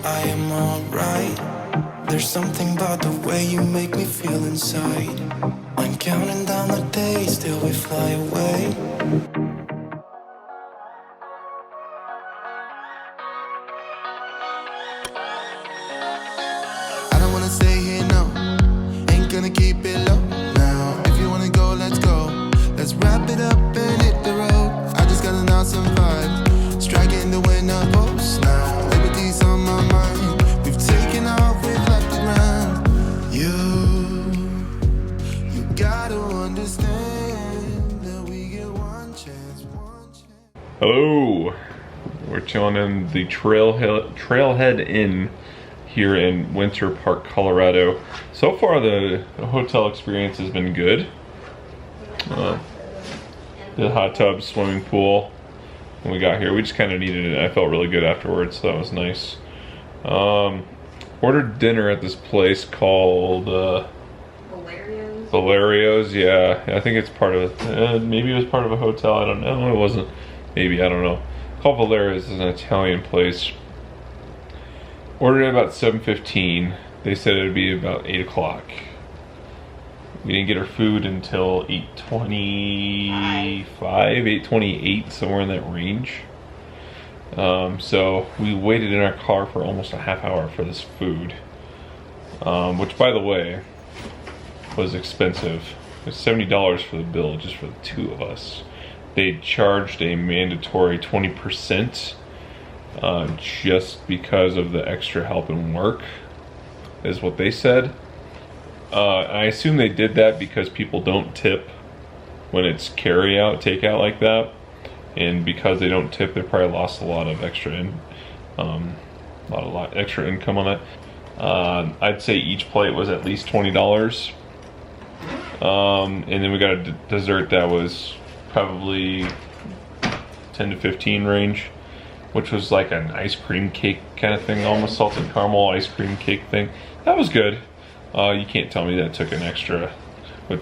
I am alright. There's something about the way you make me feel inside. I'm counting down the days till we fly away. I don't wanna stay here, no. Ain't gonna keep it low now. If you wanna go, let's go. Let's wrap it up and hit the road. I just got an awesome vibe, striking the winner post now. Liberty's on my mind. We've taken off, we've left the ground. You gotta understand that we get one chance, one chance. Hello, we're chilling in the Trailhead Inn here in Winter Park, Colorado. So far the hotel experience has been good. The hot tub, swimming pool, when we got here, we just kind of needed it. I felt really good afterwards, so that was nice. Ordered dinner at this place called Valerio's. Yeah, I think it's part of maybe it was part of a hotel, I don't know. It wasn't, maybe, I don't know. Called Valerio's, is an Italian place. Ordered at about 7:15. They said it would be about 8 o'clock. We didn't get our food until 8:25, 8:28, somewhere in that range. So we waited in our car for almost a half hour for this food, which, by the way, was expensive. It was $70 for the bill just for the two of us. They charged a mandatory 20% just because of the extra help and work, is what they said. I assume they did that because people don't tip when it's takeout like that, and because they don't tip, they probably lost a lot of extra extra income on that. I'd say each plate was at least $20, and then we got a dessert that was probably 10 to 15 range, which was like an ice cream cake kind of thing, almost salted caramel ice cream cake thing. That was good. You can't tell me that took an extra,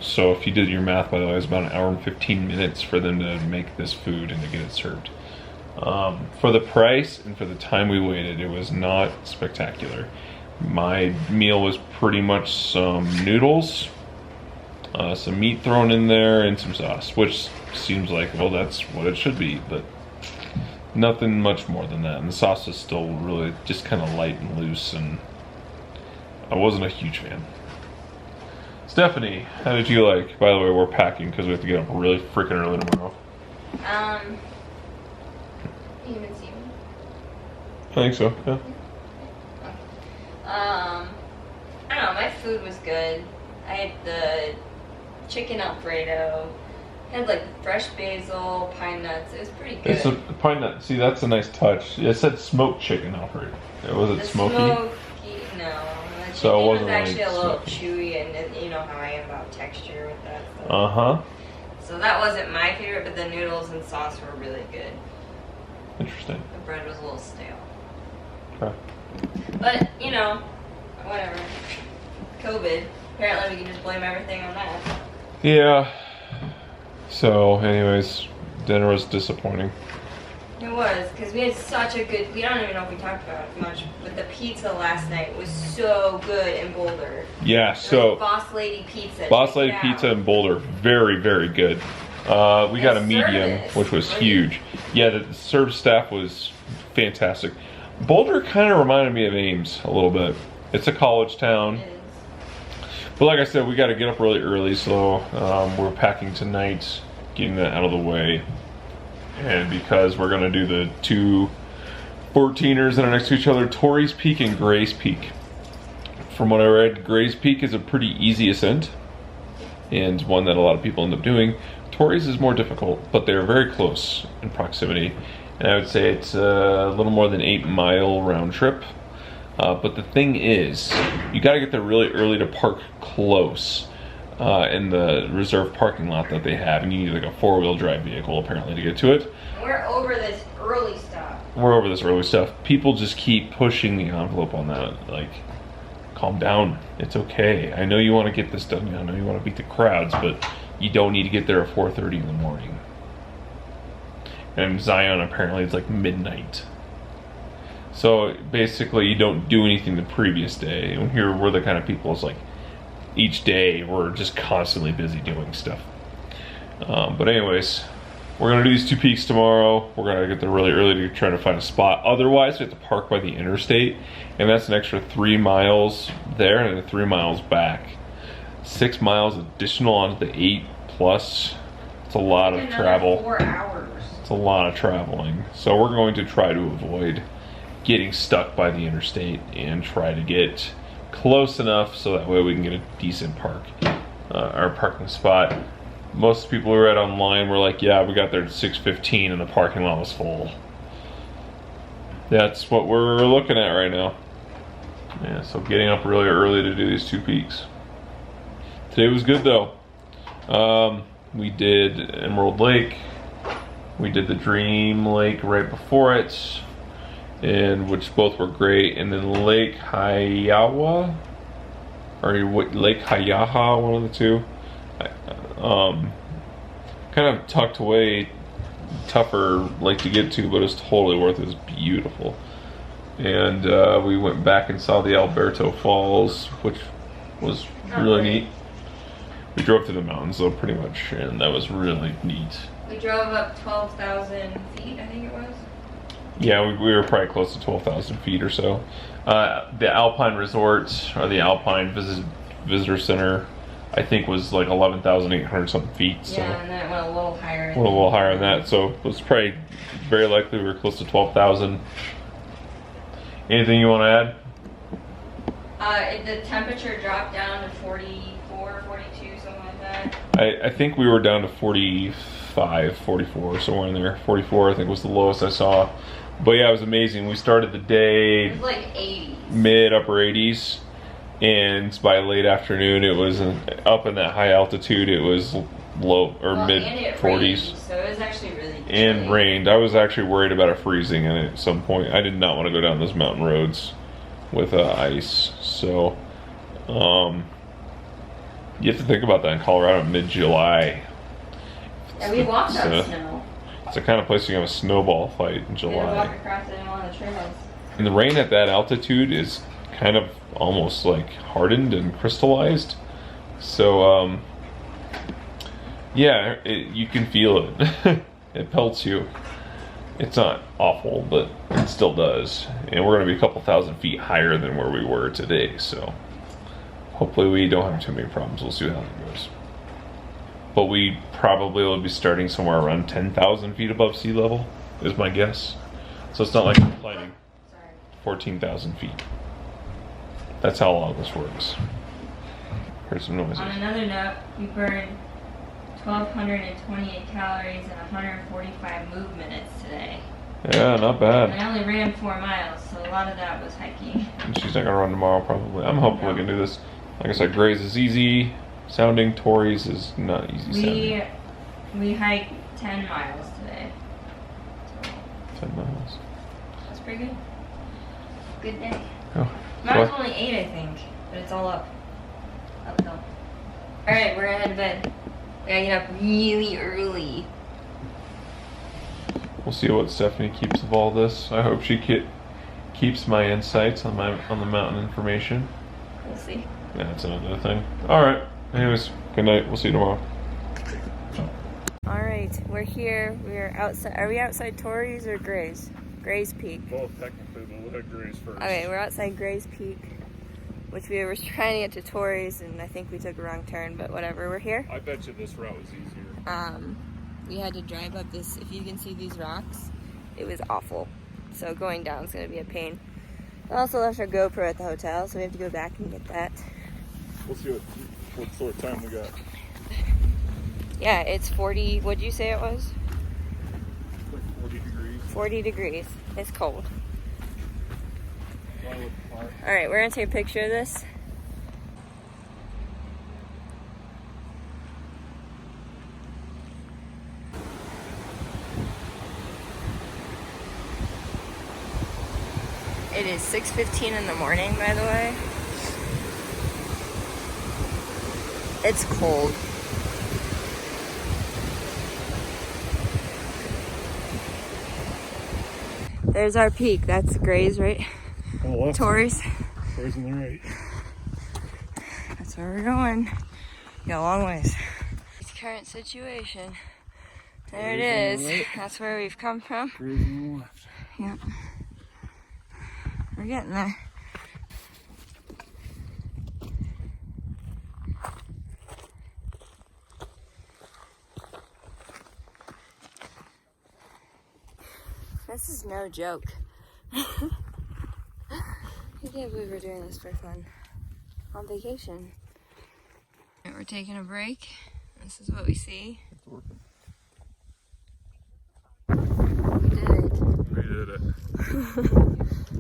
so if you did your math, by the way, it was about 1 hour and 15 minutes for them to make this food and to get it served. For the price and for the time we waited, it was not spectacular. My meal was pretty much some noodles, some meat thrown in there, and some sauce, which seems like, well, that's what it should be, but nothing much more than that. And the sauce is still really just kind of light and loose, and I wasn't a huge fan. Stephanie, how did you like? By the way, we're packing because we have to get up really freaking early tomorrow. You even see me? I think so, yeah. I don't know, my food was good. I had the chicken Alfredo. I had like fresh basil, pine nuts. It was pretty good. It's a pine nut. See, that's a nice touch. It said smoked chicken Alfredo. Was it smoky? No. The So it wasn't was actually like a little smoky. chewy, and you know how I am about texture with that stuff. Uh-huh. So that wasn't my favorite, but the noodles and sauce were really good. Interesting. The bread was a little stale. Okay. But, you know, whatever. COVID. Apparently we can just blame everything on that. Yeah. So, anyways, dinner was disappointing. It was, because we had such a good, we don't even know if we talked about it much, but the pizza last night was so good in Boulder. Yeah, so Boss Lady Pizza. Boss Lady Pizza in Boulder, very, very good. We got a medium, which was huge. Yeah, the serve staff was fantastic. Boulder kind of reminded me of Ames a little bit. It's a college town. It is. But like I said, we got to get up really early, so we're packing tonight, getting that out of the way. And because we're going to do the two 14ers that are next to each other, Torrey's Peak and Gray's Peak. From what I read, Gray's Peak is a pretty easy ascent, and one that a lot of people end up doing. Torrey's is more difficult, but they're very close in proximity. And I would say it's a little more than 8-mile round trip. But the thing is, you got to get there really early to park close in the reserved parking lot that they have, and you need like a 4-wheel drive vehicle apparently to get to it. We're over this early stuff. We're over this early stuff. People just keep pushing the envelope on that. Like, calm down. It's okay. I know you want to get this done. I know you want to beat the crowds, but you don't need to get there at 4:30 in the morning. And Zion apparently it's like midnight. So basically, you don't do anything the previous day. And here, we're the kind of people, it's like each day we're just constantly busy doing stuff. But anyways, we're gonna do these 2 peaks tomorrow. We're gonna get there really early to try to find a spot. Otherwise, we have to park by the interstate, and that's an extra 3 miles there and then 3 miles back. 6 miles additional onto the 8 plus. It's a lot of travel. 4 hours. It's a lot of traveling. So we're going to try to avoid getting stuck by the interstate and try to get close enough so that way we can get a decent our parking spot. Most people who read online were like, yeah, we got there at 6:15 and the parking lot was full. That's what we're looking at right now. Yeah, so getting up really early to do these 2 peaks. Today was good though. We did Emerald Lake. We did the Dream Lake right before it, and which both were great. And then Lake Hayawa, or Lake Hayaha, one of the two. Kind of tucked away, tougher lake to get to, but it's totally worth it. It's beautiful. And we went back and saw the Alberto Falls, which was really neat. We drove through the mountains though, pretty much, and that was really neat. We drove up 12,000 feet, I think it was. Yeah, we were probably close to 12,000 feet or so. The Alpine Resort, or the Alpine Visitor Center, I think was like 11,800 something feet. So yeah, and then it went a little higher. Went a little higher than that, so it was probably very likely we were close to 12,000. Anything you want to add? The temperature dropped down to 44, 42, something like that. I think we were down to 45, 44, somewhere in there. 44 I think was the lowest I saw. But yeah, it was amazing. We started the day it was like 80s. Mid-upper 80s, and by late afternoon it was up in that high altitude. It was low or mid 40s. So it was actually really chilly. And rained. I was actually worried about it freezing at some point. I did not want to go down those mountain roads with ice. So you have to think about that in Colorado mid-July. Yeah, we walked on snow. It's the kind of place you can have a snowball fight in We July. had to walk across it on the trails. And the rain at that altitude is kind of almost like hardened and crystallized. So yeah, you can feel it. It pelts you. It's not awful, but it still does. And we're going to be a couple thousand feet higher than where we were today, so hopefully we don't have too many problems. We'll see how that goes. But we probably will be starting somewhere around 10,000 feet above sea level, is my guess. So it's not like we're climbing 14,000 feet. That's how long this works. Here's some noises. On another note, we burned 1,228 calories and 145 move minutes today. Yeah, not bad. And I only ran 4 miles, so a lot of that was hiking. And she's not gonna run tomorrow, probably. I'm hoping we can do this. Like I said, Gray's is easy sounding. Tori's is not easy sounding. We hiked 10 miles today. 10 miles. That's pretty good. Good day. Oh. Mine was only 8, I think, but it's all up. Uphill. Alright, we're gonna head to bed. We gotta get up really early. We'll see what Stephanie keeps of all this. I hope she keeps my insights on the mountain information. We'll see. Yeah, that's another thing. Alright. Anyways, good night. We'll see you tomorrow. Alright, we're here. We're outside. Are we outside Tori's or Gray's? Gray's Peak. Both technically, but we'll hit Gray's first. Okay, we're outside Gray's Peak, which we were trying to get to Tori's, and I think we took a wrong turn, but whatever, we're here. I bet you this route was easier. We had to drive up this, if you can see these rocks, it was awful. So going down is going to be a pain. We also left our GoPro at the hotel, so we have to go back and get that. We'll see what sort of time we got. Yeah, it's 40, what'd you say it was? Like 40 degrees. 40 degrees. It's cold. Alright, we're going to take a picture of this. It is 6:15 in the morning, by the way. It's cold. There's our peak. That's Gray's, right? Torrey's. Torrey's on the right. That's where we're going. Got a long ways. It's current situation. There it is. Right. That's where we've come from. Torrey's on the left. Yep. We're getting there. This is no joke. I can't believe we're doing this for fun. On vacation. We're taking a break. This is what we see. It's working. We did it. We did it.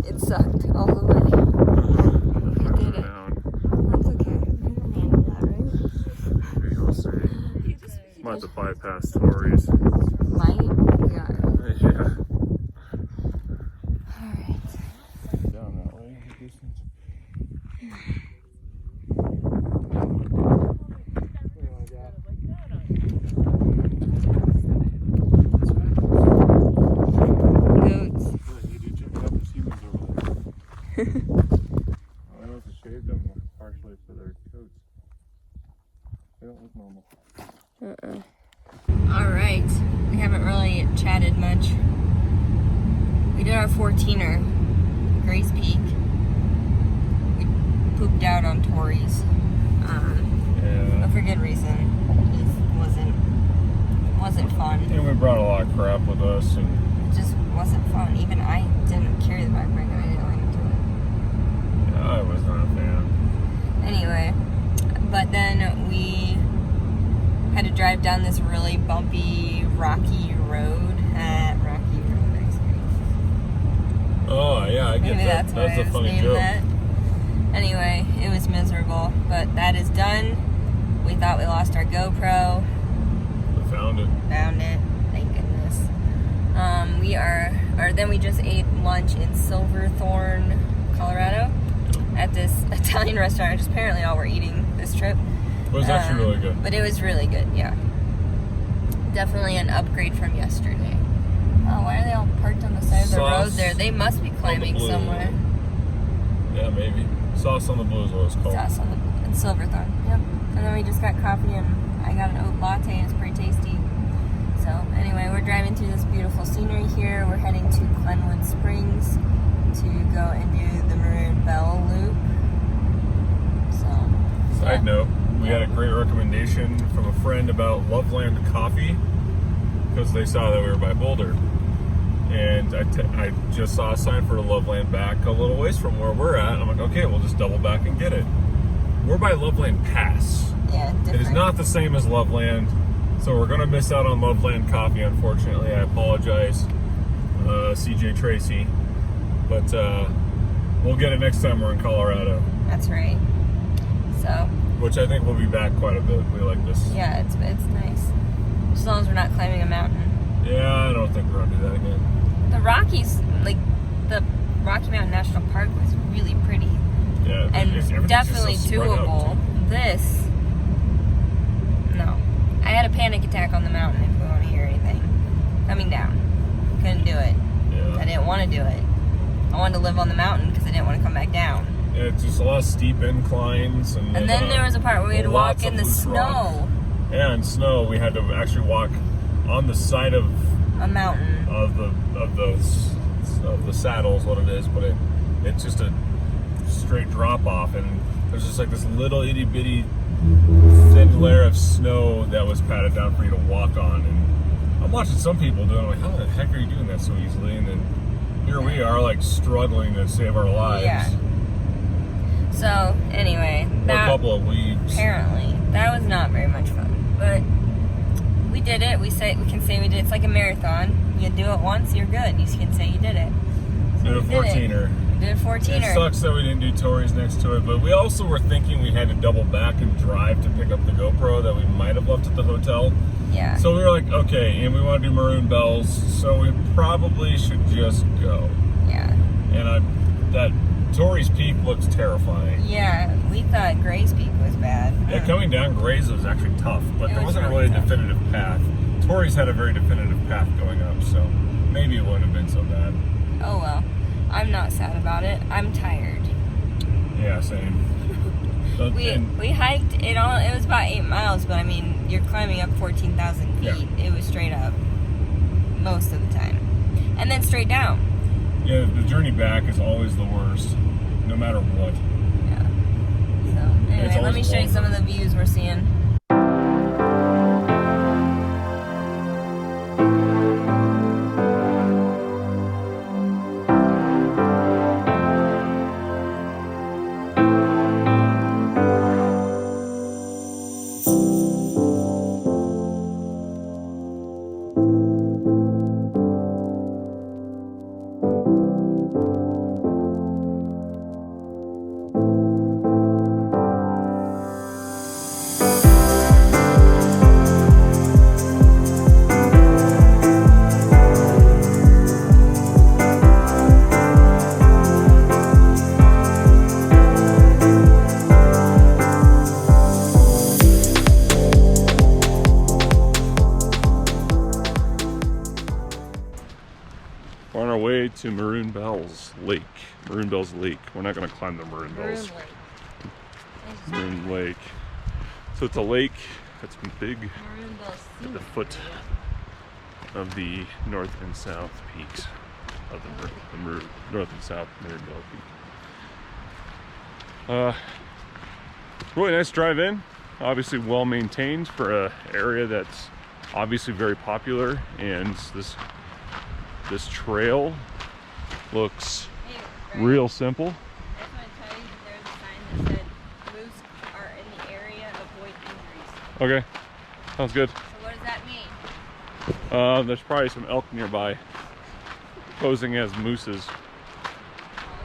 It sucked all the way. We did it. That's okay. We didn't handle that, right? Maybe we'll see. Might have to bypass Torrey's. Might? Yeah. Yeah. Alright. Down that way. Distance. Goats. You do check out the humans over there. I must have shaved them partially for their coats. They don't look normal. Alright. We haven't really chatted much. We did our 14er, Grace Peak. We pooped out on Torrey's. Yeah. But for good reason. It wasn't fun. And we brought a lot of crap with us, and It just wasn't fun. Even I didn't carry the backpack and I didn't like to do it. yeah, I was not a fan. Anyway, but then we had to drive down this really bumpy, rocky road. Rocky Road Ice Cream. Oh yeah, I get Maybe that. that's why That's I a was funny named joke. that. Anyway, it was miserable, but that is done. We thought we lost our GoPro. We found it. Found it. Thank goodness. Then we just ate lunch in Silverthorne, Colorado, at this Italian restaurant, which is apparently all we're eating this trip. It was actually really good. But it was really good, yeah. Definitely an upgrade from yesterday. Oh, why are they all parked on the side of the road there? They must be climbing somewhere. Yeah, maybe. Sauce on the Blue is what it's called. Sauce on the in Silverthorne, yep. And then we just got coffee and I got an oat latte and it's pretty tasty. So anyway, we're driving through this beautiful scenery here. We're heading to Glenwood Springs to go and do the Maroon Bell Loop. So, Side note, we had a great recommendation from a friend about Loveland Coffee because they saw that we were by Boulder. And I just saw a sign for Loveland back a little ways from where we're at. I'm like, okay, we'll just double back and get it. We're by Loveland Pass. yeah, different. It is not the same as Loveland, so we're going to miss out on Loveland Coffee, unfortunately. I apologize, CJ Tracy. But we'll get it next time we're in Colorado. That's right. So, Which I think we'll be back quite a bit. We like this. yeah, it's nice. As long as we're not climbing a mountain. Yeah, I don't think we're going to do that again. The Rockies, like the Rocky Mountain National Park was really pretty. Yeah, And everything's definitely just so spread out, doable. too. This, no. I had a panic attack on the mountain, if we want to hear anything. Coming down. Couldn't do it. Yeah. I didn't want to do it. I wanted to live on the mountain because I didn't want to come back down. Yeah, it's just a lot of steep inclines. And then there was a part where we had to walk lots in of the loose snow. rock. Yeah, in snow, we had to actually walk on the side of A mountain. the saddles, what it is, but it's just a straight drop off, and there's just like this little itty bitty thin layer of snow that was patted down for you to walk on. And I'm watching some people doing it, like, how the heck are you doing that so easily? And then here we are, like, struggling to save our lives. Yeah. So, anyway, We're a couple of weebs. apparently, that was not very much fun. But we did it. We can say we did it. It's like a marathon. You do it once, you're good. You can say you did it. So Did a we did it. 14er. We did a 14er. It sucks that we didn't do Torrey's next to it, but we also were thinking we had to double back and drive to pick up the GoPro that we might have left at the hotel. Yeah. So we were like, okay, and we want to do Maroon Bells, so we probably should just go. Yeah. And that Torrey's Peak looks terrifying. Yeah. We thought Gray's Peak was bad. Yeah, coming down Gray's was actually tough, but It there was wasn't really really a tough. definitive path. Torrey's had a very definitive path going up, so maybe it wouldn't have been so bad. oh well. I'm not sad about it. I'm tired. Yeah, same. We hiked it all. It was about 8 miles, but I mean, you're climbing up 14,000 feet. Yeah. It was straight up most of the time, and then straight down. Yeah, the journey back is always the worst, no matter what. Yeah. So anyway, let me show you some of the views we're seeing. We're on our way to Maroon Bells Lake. Maroon Bells Lake. We're not going to climb the Maroon Bells. Maroon Lake. So it's a lake that's big at the foot of the north and south peaks of the north and south Maroon Bell Peak. Really nice drive in. Obviously well maintained for an area that's obviously very popular, and this trail looks real simple. I just want to tell you that there's a sign that said moose are in the area, avoid injuries. Okay, sounds good. So what does that mean? There's probably some elk nearby posing as mooses. Oh,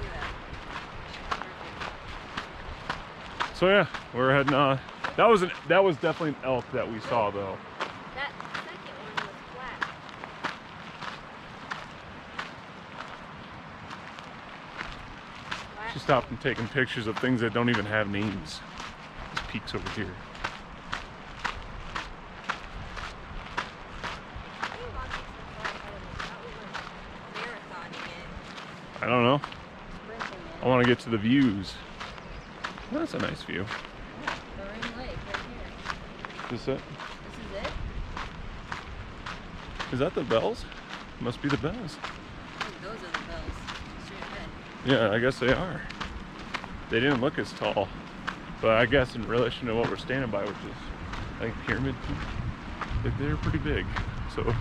look at that. So yeah, we're heading that was definitely an elk that we saw though. That second one was flat. She stopped and taking pictures of things that don't even have names. These peaks over here. I don't know. I want to get to the views. Well, that's a nice view. Maroon Lake right here. Is it? This is it? Is that the bells? Must be the bells. I think those are the bells. Straight ahead. Yeah, I guess they are. They didn't look as tall, but I guess in relation to what we're standing by, which is I think Pyramid Peak, they're pretty big. So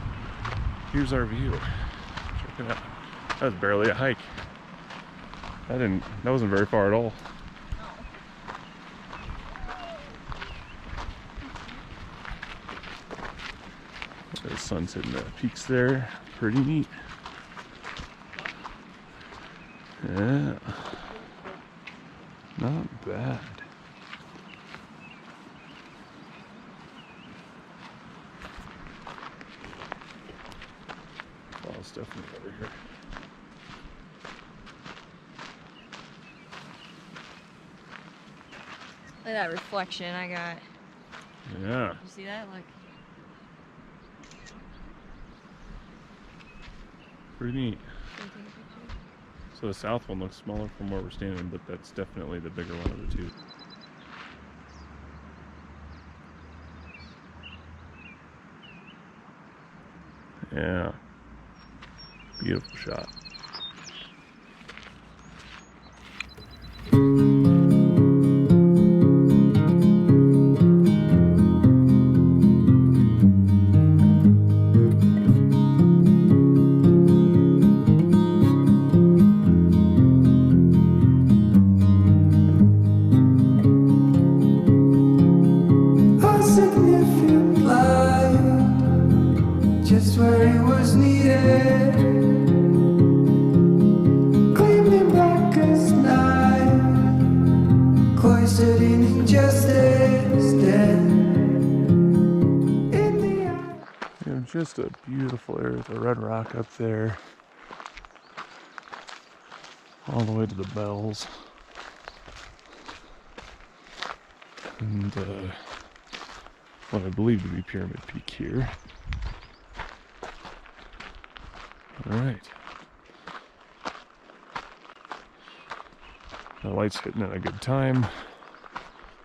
here's our view. Check it out. That was barely a hike. That wasn't very far at all. The sun's hitting the peaks there. Pretty neat. Yeah. Not bad. Oh, it's definitely over here. Look at that reflection I got. Yeah. You see that? Look. Pretty neat. So the south one looks smaller from where we're standing, but that's definitely the bigger one of the two. Yeah. Beautiful shot. A significant light, just where it was needed, gleaming black as night, cloistered in injustice, dead in the eye. Yeah, just a beautiful area with the red rock up there. All the way to the bells. And what I believe to be Pyramid Peak here. Alright. The light's hitting at a good time.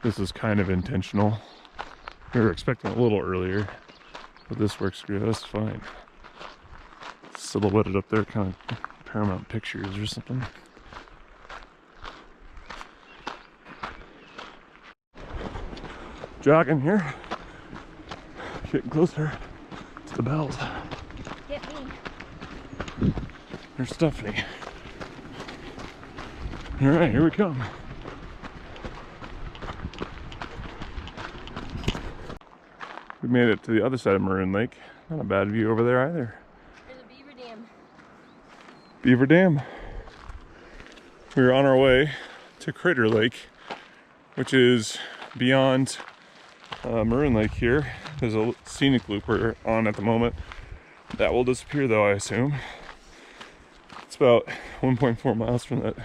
This is kind of intentional. We were expecting a little earlier, but this works great. That's fine. Silhouetted up there, kind of Paramount Pictures or something. Jogging here, getting closer to the bells. Get me. There's Stephanie. All right, here we come. We made it to the other side of Maroon Lake. Not a bad view over there either. There's a beaver dam. Beaver Dam. We were on our way to Crater Lake, which is beyond Maroon Lake here. There's a scenic loop we're on at the moment. That will disappear though, I assume. It's about 1.4 miles from that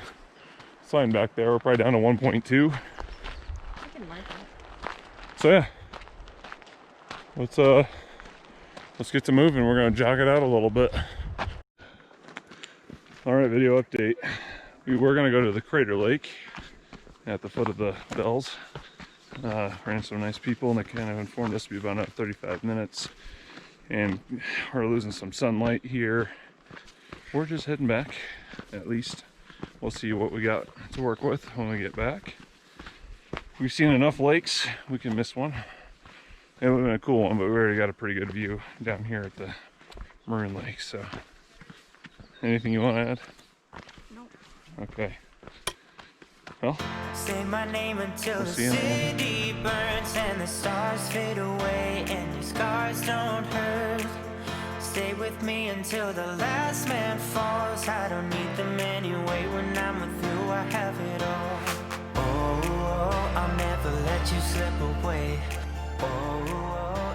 sign back there. We're probably down to 1.2. I can mark it. So yeah, let's get to moving. We're gonna jog it out a little bit. All right, video update. We were gonna go to the Crater Lake at the foot of the bells. Ran into some nice people, and they kind of informed us to be about another 35 minutes. And we're losing some sunlight here. We're just heading back, at least. We'll see what we got to work with when we get back. We've seen enough lakes, we can miss one. It would have been a cool one, but we already got a pretty good view down here at the Maroon Lake, so. Anything you want to add? Nope. Okay. Well, say my name until we'll the see you in the morning. city burns and the stars fade away and your scars don't hurt. Stay with me until the last man falls. I don't need them anyway. When I'm with you, I have it all. Oh, I'll never let you slip away. Oh,